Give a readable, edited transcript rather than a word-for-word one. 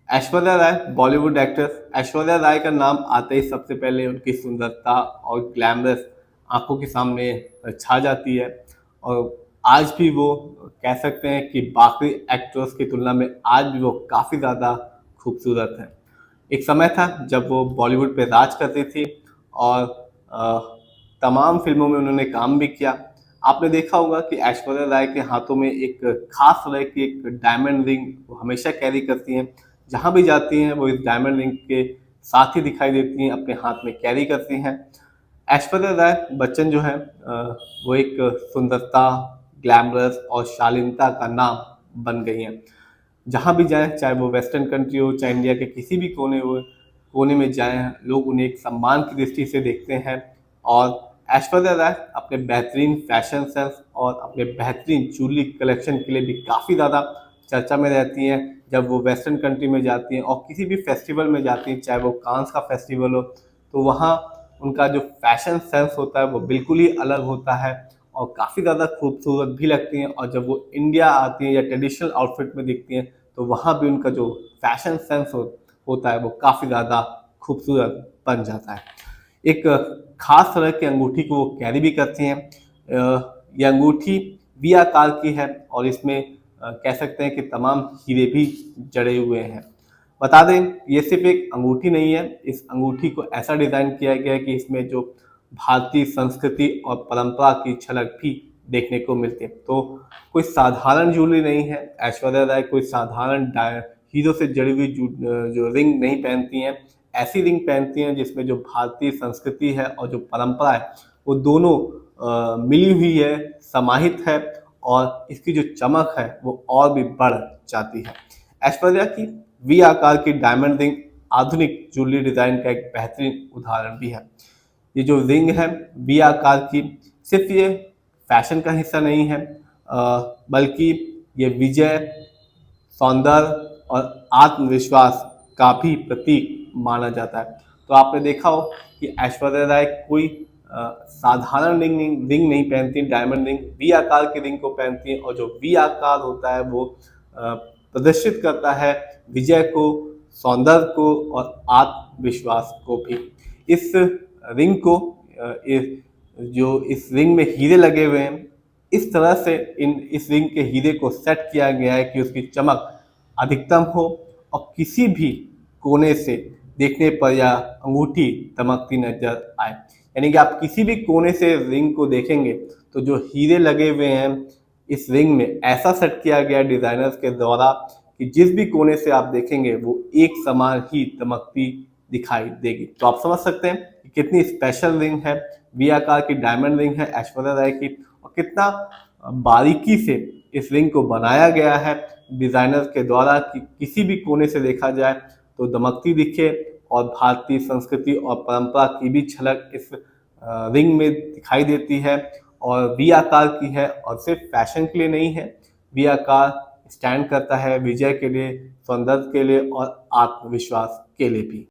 Aishwarya Rai Bollywood actress. Aishwarya Rai का नाम आते ही सबसे पहले उनकी सुंदरता और ग्लैमरस आंखों के सामने छा जाती है। और आज भी वो कह सकते हैं कि बाकी एक्ट्रेस की तुलना में आज भी वो काफ़ी ज़्यादा खूबसूरत हैं। एक समय था जब वो बॉलीवुड पे राज करती थी और अ, तमाम फिल्मों में उन्होंने काम भी किया। आपने देखा होगा कि ऐश्वर्या राय के हाथों में एक खास तरह की एक डायमंड रिंग वो हमेशा कैरी करती हैं। जहाँ भी जाती हैं वो इस डायमंड रिंग के साथ ही दिखाई देती हैं, अपने हाथ में कैरी करती हैं। ऐश्वर्या राय बच्चन जो है वो एक सुंदरता, ग्लैमरस और शालीनता का नाम बन गई हैं। जहाँ भी जाएं, चाहे वो वेस्टर्न कंट्री हो, चाहे इंडिया के किसी भी कोने में जाएं, लोग उन्हें एक सम्मान की दृष्टि से देखते हैं। और ऐश्वर्या राय अपने बेहतरीन फैशन सेंस और अपने बेहतरीन ज्वेलरी कलेक्शन के लिए भी काफ़ी ज़्यादा चर्चा में रहती हैं। जब वो वेस्टर्न कंट्री में जाती हैं और किसी भी फेस्टिवल में जाती हैं, चाहे वो कांस का फेस्टिवल हो, तो वहाँ उनका जो फैशन सेंस होता है वो बिल्कुल ही अलग होता है और काफ़ी ज़्यादा खूबसूरत भी लगती हैं। और जब वो इंडिया आती हैं या ट्रेडिशनल आउटफिट में दिखती हैं, तो वहाँ भी उनका जो फैशन सेंस होता है वो काफ़ी ज़्यादा खूबसूरत बन जाता है। एक खास तरह की अंगूठी को वो कैरी भी करती हैं। ये अंगूठी वी आकार की है और इसमें कह सकते हैं कि तमाम हीरे भी जड़े हुए हैं। बता दें, ये सिर्फ एक अंगूठी नहीं है, इस अंगूठी को ऐसा डिज़ाइन किया गया है कि इसमें जो भारतीय संस्कृति और परंपरा की झलक भी देखने को मिलती है। तो कोई साधारण ज्वेलरी नहीं है। ऐश्वर्या राय कोई साधारण हीरो से जड़ी हुई जो रिंग नहीं पहनती हैं। ऐसी रिंग पहनती हैं जिसमें जो भारतीय संस्कृति है और जो परंपरा है वो दोनों मिली हुई है, समाहित है और इसकी जो चमक है वो और भी बढ़ जाती है। ऐश्वर्या की वी आकार की डायमंड रिंग आधुनिक ज्वेलरी डिजाइन का एक बेहतरीन उदाहरण भी है। ये जो रिंग है वी आकार की, सिर्फ ये फैशन का हिस्सा नहीं है, बल्कि ये विजय, सौंदर्य और आत्मविश्वास का भी प्रतीक माना जाता है। तो आपने देखा हो कि ऐश्वर्या राय कोई साधारण रिंग नहीं पहनती, डायमंड रिंग वी आकार की रिंग को पहनती है। और जो वी आकार होता है वो प्रदर्शित करता है विजय को, सौंदर्य को और आत्मविश्वास को भी। इस रिंग को इस रिंग में हीरे लगे हुए हैं, इस तरह से इस रिंग के हीरे को सेट किया गया है कि उसकी चमक अधिकतम हो और किसी भी कोने से देखने पर यह अंगूठी चमकती नजर आए। यानी कि आप किसी भी कोने से रिंग को देखेंगे तो जो हीरे लगे हुए हैं इस रिंग में ऐसा सेट किया गया डिजाइनर्स के द्वारा कि जिस भी कोने से आप देखेंगे वो एक समान ही चमकती दिखाई देगी। तो आप समझ सकते हैं कि कितनी स्पेशल रिंग है, वी आकार की डायमंड रिंग है ऐश्वर्या राय की, और कितना बारीकी से इस रिंग को बनाया गया है डिजाइनर्स के द्वारा कि किसी भी कोने से देखा जाए तो दमकती दिखे और भारतीय संस्कृति और परंपरा की भी झलक इस रिंग में दिखाई देती है। और वी आकार की है और सिर्फ फैशन के लिए नहीं है, वी आकार स्टैंड करता है विजय के लिए, सौंदर्य के लिए और आत्मविश्वास के लिए भी।